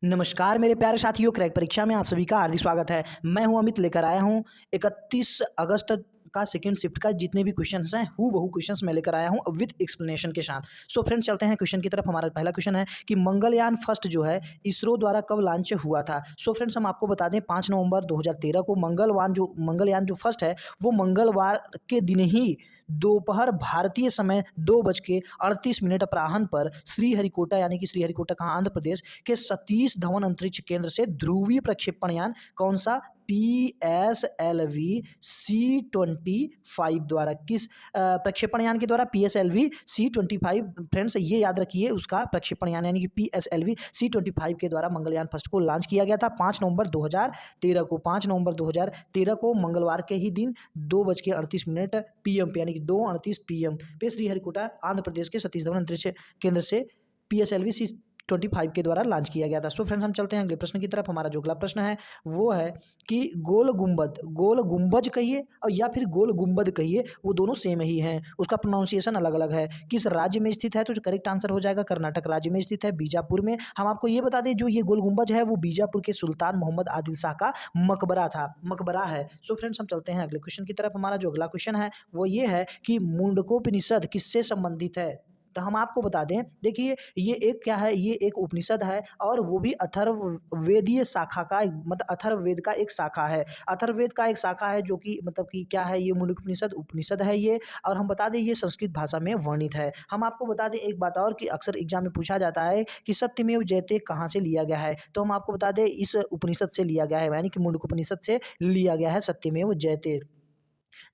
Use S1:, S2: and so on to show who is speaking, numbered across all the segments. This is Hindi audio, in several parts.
S1: नमस्कार मेरे प्यारे साथियों, क्रैक परीक्षा में आप सभी का हार्दिक स्वागत है। मैं हूं अमित, लेकर आया हूं 31 अगस्त का सेकंड शिफ्ट का जितने भी क्वेश्चंस हैं हूबहू क्वेश्चंस मैं लेकर आया हूं विद एक्सप्लेनेशन के साथ। सो फ्रेंड्स, चलते हैं क्वेश्चन की तरफ। हमारा पहला क्वेश्चन है कि मंगलयान फर्स्ट जो है इसरो द्वारा कब लॉन्च हुआ था। सो फ्रेंड्स, हम आपको बता दें 5 नवंबर 2013 को मंगलयान जो फर्स्ट है वो मंगलवार के दिन ही दोपहर भारतीय समय 2:38 अपराह्न पर श्रीहरिकोटा, यानी कि श्रीहरिकोटा कहाँ, आंध्र प्रदेश के सतीश धवन अंतरिक्ष केंद्र से ध्रुवीय प्रक्षेपण यान कौन सा PSLV C-25 द्वारा, किस प्रक्षेपण यान के द्वारा PSLV C-25, फ्रेंड्स ये याद रखिए, उसका प्रक्षेपण यान यानी कि PSLV C-25 के द्वारा मंगलयान फर्स्ट को लॉन्च किया गया था 5 नवंबर 2013 को। 5 नवंबर 2013 को मंगलवार के ही दिन 2:38 PM पे, यानी कि 2:38 PM पे श्रीहरिकोटा आंध्र प्रदेश के सतीश धवन अंतरिक्ष केंद्र से PSLV C-25 के द्वारा लॉन्च किया गया था। सो फ्रेंड्स, हम चलते हैं अगले प्रश्न की तरफ। हमारा जो अगला प्रश्न है वो है कि गोल गुंबज कहिए और या फिर गोल गुंबद कहिए, वो दोनों सेम ही हैं, उसका प्रोनाउंसिएशन अलग अलग है। किस राज्य में स्थित है, तो जो करेक्ट आंसर हो जाएगा कर्नाटक राज्य में स्थित है, बीजापुर में। हम आपको ये बता दें, जो ये गोल गुंबज है वो बीजापुर के सुल्तान मोहम्मद आदिल शाह का मकबरा है। सो फ्रेंड्स, हम चलते हैं अगले क्वेश्चन की तरफ। हमारा जो अगला क्वेश्चन है वो ये है कि मुंडकोपनिषद किससे संबंधित है। तो हम आपको बता दें, देखिए ये एक क्या है, ये एक उपनिषद है और वो भी अथर्ववेदीय शाखा का, मतलब अथर्ववेद का एक शाखा है। अथर्ववेद का एक शाखा है जो कि मतलब कि क्या है, ये मुंडकोपनिषद उपनिषद है ये। और हम बता दें ये संस्कृत भाषा में वर्णित है। हम आपको बता दें एक बात और कि अक्सर एग्जाम में पूछा जाता है कि सत्यमेव जयते कहाँ से लिया गया है। तो हम आपको बता दें इस उपनिषद से लिया गया है, यानी कि मुंडकोपनिषद से लिया गया है सत्यमेव जयते,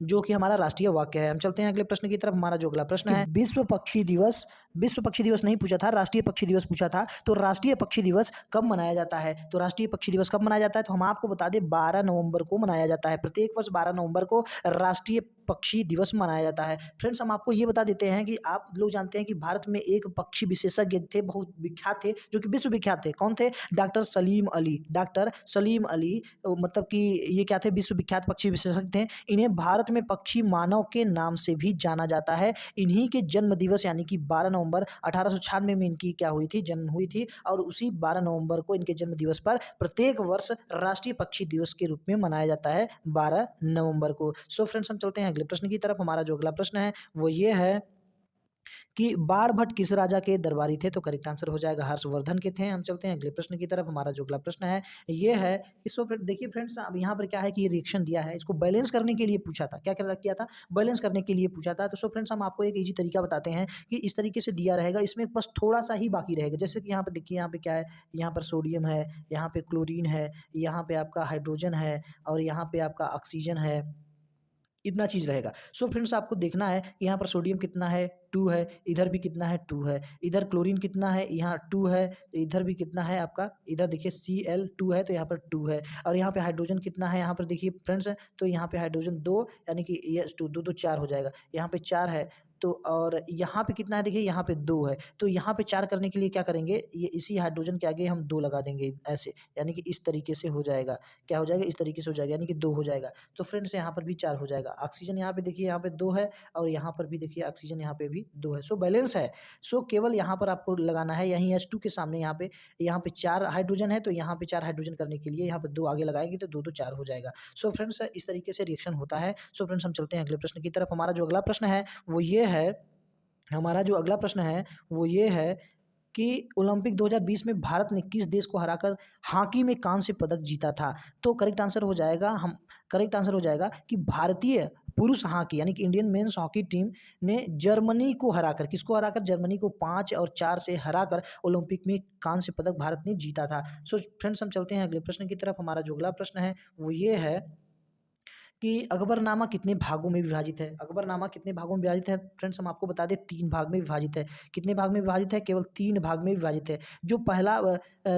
S1: जो कि हमारा राष्ट्रीय वाक्य है। हम चलते हैं अगले प्रश्न की तरफ। हमारा जो अगला प्रश्न है, विश्व पक्षी दिवस नहीं पूछा था, राष्ट्रीय पक्षी दिवस पूछा था। तो राष्ट्रीय पक्षी दिवस कब मनाया जाता है, तो राष्ट्रीय पक्षी दिवस कब मनाया जाता है, तो हम आपको बता दें 12 नवंबर को मनाया जाता है। प्रत्येक वर्ष 12 नवंबर को राष्ट्रीय पक्षी दिवस मनाया जाता है। फ्रेंड्स, हम आपको ये बता देते हैं कि आप लोग जानते हैं कि भारत में एक पक्षी विशेषज्ञ थे, बहुत विख्यात थे, जो कि विश्व विख्यात थे। कौन थे? डॉक्टर सलीम अली, मतलब कि ये क्या थे, विश्व विख्यात पक्षी विशेषज्ञ थे। इन्हें भारत में पक्षी मानव के नाम से भी जाना जाता है। इन्हीं के जन्म दिवस यानी कि 12 नवंबर 1896 में इनकी क्या हुई थी, जन्म हुई थी। और उसी 12 नवंबर को इनके जन्म दिवस पर प्रत्येक वर्ष राष्ट्रीय पक्षी दिवस के रूप में मनाया जाता है 12 नवंबर को। सो फ्रेंड्स, हम चलते हैं अगले प्रश्न की तरफ। हमारा जो अगला प्रश्न है वो ये है कि बाण भट्ट किस राजा के दरबारी थे, तो करेक्ट आंसर हो जाएगा हर्षवर्धन के थे। हम चलते हैं अगले प्रश्न की तरफ। हमारा जो अगला प्रश्न है ये है, इसको देखिए फ्रेंड्स, अब यहाँ पर क्या है कि ये रिएक्शन दिया है, इसको बैलेंस करने के लिए पूछा था। क्या किया था, बैलेंस करने के लिए पूछा था। तो सो फ्रेंड्स, हम आपको एक ईजी तरीका बताते हैं कि इस तरीके से दिया रहेगा, इसमें बस थोड़ा सा ही बाकी रहेगा। जैसे कि यहाँ पर देखिए, यहाँ पे क्या है, यहाँ पर सोडियम है, यहाँ पे क्लोरीन है, यहाँ पे आपका हाइड्रोजन है और यहाँ पे आपका ऑक्सीजन है, इतना चीज़ रहेगा। सो फ्रेंड्स, आपको देखना है कि यहाँ पर सोडियम कितना है, 2 है, इधर भी कितना है, 2 है, इधर क्लोरीन कितना है, यहाँ 2 है, तो इधर भी कितना है आपका, इधर देखिए Cl2 है, तो यहाँ पर 2 है। और यहाँ पे हाइड्रोजन कितना है, यहाँ पर देखिए फ्रेंड्स, तो यहाँ पे हाइड्रोजन 2, यानी कि ये 2 2 4 हो जाएगा। यहाँ पे 4 है, तो और यहाँ पे कितना है, देखिए यहाँ पे 2 है, तो यहाँ पे 4 करने के लिए क्या करेंगे, ये इसी हाइड्रोजन के आगे हम 2 लगा देंगे ऐसे, यानी कि इस तरीके से हो जाएगा। क्या हो जाएगा, इस तरीके से हो जाएगा, यानी कि 2 हो जाएगा। तो फ्रेंड्स, यहाँ पर भी 4 हो जाएगा। ऑक्सीजन यहाँ पे देखिए, यहाँ पे 2 है और यहाँ पर भी देखिए ऑक्सीजन यहाँ पे भी 2 है। सो बैलेंस है। सो केवल यहाँ पर आपको लगाना है, यहीं H2 के सामने यहाँ पे 4 हाइड्रोजन है, तो यहाँ पे 4 हाइड्रोजन करने के लिए यहाँ पे 2 आगे लगाएंगे तो 2 2 4 हो जाएगा। सो फ्रेंड्स, इस तरीके से रिएक्शन होता है। सो फ्रेंड्स, हम चलते हैं अगले प्रश्न की तरफ। हमारा जो अगला प्रश्न है वो ये है, कि ओलंपिक 2020 में भारत ने किस देश को हराकर हॉकी में कांस्य पदक जीता था। तो करेक्ट आंसर हो जाएगा कि भारतीय पुरुष हॉकी, यानी कि इंडियन मेंस हॉकी टीम ने जर्मनी को हराकर, किसको हराकर, जर्मनी को 5 और 4 से हराकर ओलंपिक में कांस्य पदक भारत ने जीता था। सो फ्रेंड्स, हम चलते हैं अगले प्रश्न की तरफ। हमारा जो अगला प्रश्न है वो ये है कि अकबरनामा कितने भागों में विभाजित है। अकबरनामा कितने भागों में विभाजित है, फ्रेंड्स हम आपको बता दें 3 भाग में विभाजित है। कितने भाग में विभाजित है, केवल 3 भाग में विभाजित है। जो पहला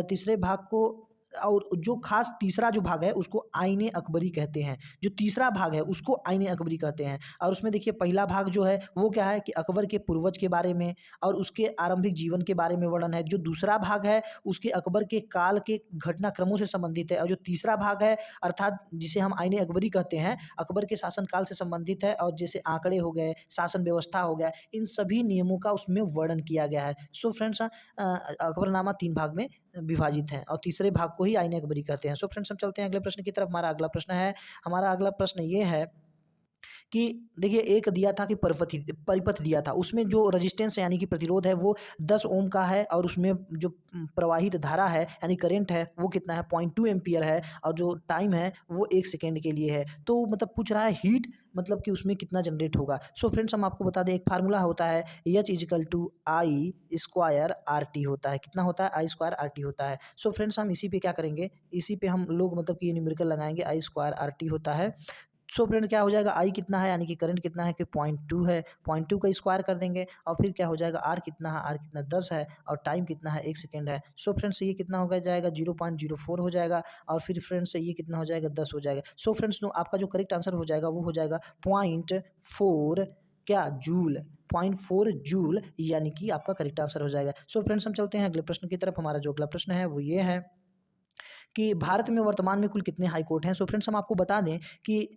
S1: तीसरे भाग को, और जो खास तीसरा जो भाग है उसको आईने अकबरी कहते हैं। जो तीसरा भाग है उसको आईने अकबरी कहते हैं। और उसमें देखिए पहला भाग जो है वो क्या है कि अकबर के पूर्वज के बारे में और उसके आरंभिक जीवन के बारे में वर्णन है। जो दूसरा भाग है उसके अकबर के काल के घटनाक्रमों से संबंधित है। और जो तीसरा भाग है, अर्थात जिसे हम आईने अकबरी कहते हैं, अकबर के शासनकाल से संबंधित है और जैसे आंकड़े हो गए, शासन व्यवस्था हो गया, इन सभी नियमों का उसमें वर्णन किया गया है। सो फ्रेंड्स, अकबरनामा 3 भाग में विभाजित हैं और तीसरे भाग को ही आईने अकबरी कहते हैं। सो फ्रेंड्स हम चलते हैं अगले प्रश्न की तरफ। हमारा अगला प्रश्न है, हमारा अगला प्रश्न ये है कि देखिए एक दिया था कि परिपथ दिया था, उसमें जो रेजिस्टेंस यानी कि प्रतिरोध है वो 10 ओम का है और उसमें जो प्रवाहित धारा है यानी करंट है वो कितना है 0.2 एम्पियर है और जो टाइम है वो 1 सेकेंड के लिए है। तो मतलब पूछ रहा है हीट मतलब कि उसमें कितना जनरेट होगा। सो फ्रेंड्स हम आपको बता दें एक फार्मूला होता है H is equal to I square R T होता है। कितना होता है आई स्क्वायर आर टी होता है। सो फ्रेंड्स हम इसी पे क्या करेंगे, इसी पे हम लोग मतलब कि न्यूमेरिकल लगाएंगे आई स्क्वायर आर टी होता है। सो फ्रेंड क्या हो जाएगा आई कितना है यानी कि करंट कितना है कि 0.2 है, 0.2 का स्क्वायर कर देंगे और फिर क्या हो जाएगा आर कितना है, आर कितना 10 है और टाइम कितना है 1 सेकेंड है। सो फ्रेंड्स ये कितना हो जाएगा 0.04 हो जाएगा और फिर फ्रेंड्स ये कितना हो जाएगा 10 हो जाएगा। सो फ्रेंड्स आपका जो करेक्ट आंसर हो जाएगा वो हो जाएगा 0.4 क्या जूल, 0.4 जूल यानी कि आपका करेक्ट आंसर हो जाएगा। सो फ्रेंड्स हम चलते हैं अगले प्रश्न की तरफ। हमारा जो अगला प्रश्न है वो ये है कि भारत में वर्तमान में कुल कितने हाई कोर्ट हैं। सो फ्रेंड्स हम आपको बता दें कि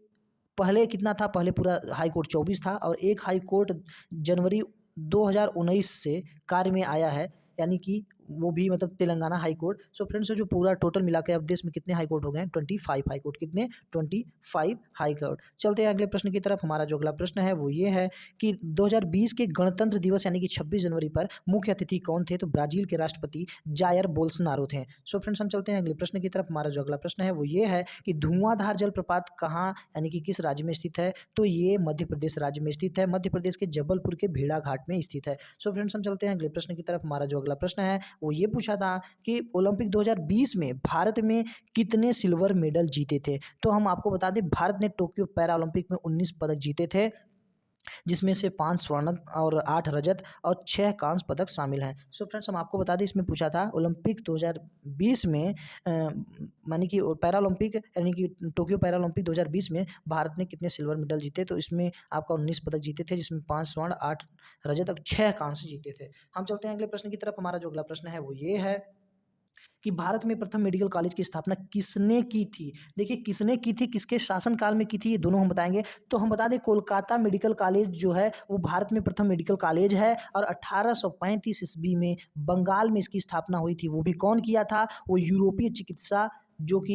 S1: पहले कितना था, पहले पूरा हाई कोर्ट 24 था और एक हाई कोर्ट जनवरी 2019 से कार्य में आया है यानी कि वो भी मतलब Telangana high court. So friends जो पूरा टोटल मिला के अब देश में कितने हाई कोर्ट हो गए हैं 25 हाई कोर्ट। कितने 25 हाई कोर्ट। चलते हैं अगले प्रश्न की तरफ। हमारा जो अगला प्रश्न है वो ये है कि 2020 के गणतंत्र दिवस यानी कि 26 जनवरी पर मुख्य अतिथि कौन थे। तो ब्राजील के राष्ट्रपति जायर बोल्सोनारो थे। सो फ्रेंड्स हम चलते हैं अगले प्रश्न की तरफ। हमारा जो अगला प्रश्न है वो ये है कि धुआंधार जलप्रपात कहाँ यानी कि किस राज्य में स्थित है। तो ये मध्य प्रदेश राज्य में स्थित है, मध्य प्रदेश के जबलपुर के भेड़ाघाट में स्थित है। सो फ्रेंड्स हम चलते हैं अगले प्रश्न की तरफ। हमारा जो अगला प्रश्न है वो ये पूछा था कि ओलंपिक 2020 में भारत में कितने सिल्वर मेडल जीते थे। तो हम आपको बता दें भारत ने टोक्यो पैरा ओलंपिक में 19 पदक जीते थे जिसमें से 5 स्वर्ण और 8 रजत और 6 कांस्य पदक शामिल हैं। सो फ्रेंड्स हम आपको बता दें इसमें पूछा था ओलंपिक 2020 में मानी कि पैरा ओलंपिक यानी कि टोक्यो पैरा ओलंपिक 2020 में भारत ने कितने सिल्वर मेडल जीते। तो इसमें आपका 19 पदक जीते थे जिसमें 5 स्वर्ण 8 रजत और 6 कांस्य जीते थे। हम चलते हैं अगले प्रश्न की तरफ। हमारा जो अगला प्रश्न है वो ये है कि भारत में प्रथम मेडिकल कॉलेज की स्थापना किसने की थी। देखिए किसने की थी, किसके शासनकाल में की थी, ये दोनों हम बताएंगे। तो हम बता दें कोलकाता मेडिकल कॉलेज जो है वो भारत में प्रथम मेडिकल कॉलेज है और 1835 ईस्वी में बंगाल में इसकी स्थापना हुई थी। वो भी कौन किया था, वो यूरोपीय चिकित्सा जो कि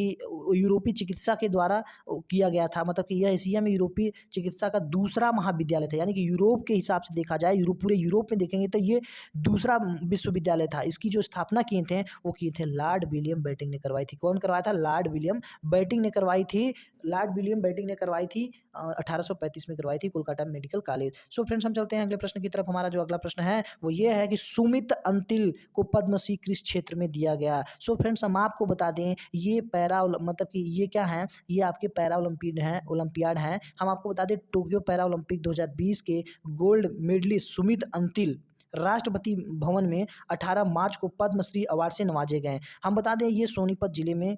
S1: यूरोपीय चिकित्सा के द्वारा किया गया था। मतलब कि यह एशिया में यूरोपीय चिकित्सा का दूसरा महाविद्यालय था यानी कि यूरोप के हिसाब से देखा जाए, पूरे यूरोप में देखेंगे तो ये दूसरा विश्वविद्यालय था। इसकी जो स्थापना किए थे वो किए थे लॉर्ड विलियम बेंटिंक ने करवाई थी। कौन करवाया था, लॉर्ड विलियम बेंटिंक ने करवाई थी। लॉर्ड विलियम बेंटिंक ने करवाई थी 1835 में करवाई थी Kolkata medical college. So friends हम चलते हैं अगले प्रश्न की तरफ। हमारा जो अगला प्रश्न है वो ये है कि सुमित अंतिल को पद्मश्री किस क्षेत्र में दिया गया। सो फ्रेंड्स हम आपको बता दें ये पैरा मतलब कि ये क्या है, ये आपके पैरा ओलंपियाड हैं। हम आपको बता दें टोक्यो पैरा ओलंपिक 2020 के गोल्ड मेडलिस्ट सुमित अंतिल राष्ट्रपति भवन में 18 मार्च को पद्मश्री अवार्ड से नवाजे गए। हम बता दें ये सोनीपत जिले में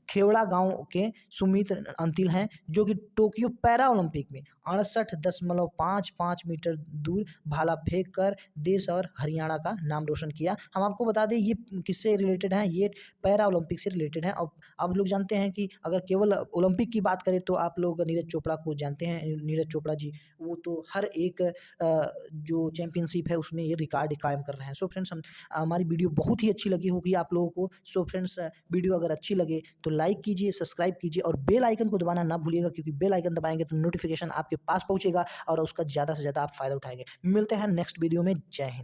S1: खेवड़ा गांव के सुमित अंतिल हैं जो कि टोक्यो पैरा ओलंपिक में 68.55 मीटर दूर भाला फेंक कर देश और हरियाणा का नाम रोशन किया। हम आपको बता दें ये किससे रिलेटेड हैं, ये पैरा ओलंपिक से रिलेटेड हैं। और आप लोग जानते हैं कि अगर केवल ओलंपिक की बात करें तो आप लोग नीरज चोपड़ा को जानते हैं। नीरज चोपड़ा जी वो तो हर एक जो चैंपियनशिप है उसमें ये रिकॉर्ड कायम कर रहे हैं। सो फ्रेंड्स हमारी वीडियो बहुत ही अच्छी लगी होगी आप लोगों को। सो फ्रेंड्स वीडियो अगर अच्छी लगे तो लाइक कीजिए, सब्सक्राइब कीजिए और बेल आइकन को दबाना ना भूलिएगा क्योंकि बेल आइकन दबाएंगे तो नोटिफिकेशन आपके पास पहुंचेगा और उसका ज़्यादा से ज़्यादा आप फायदा उठाएंगे। मिलते हैं नेक्स्ट वीडियो में। जय हिंद।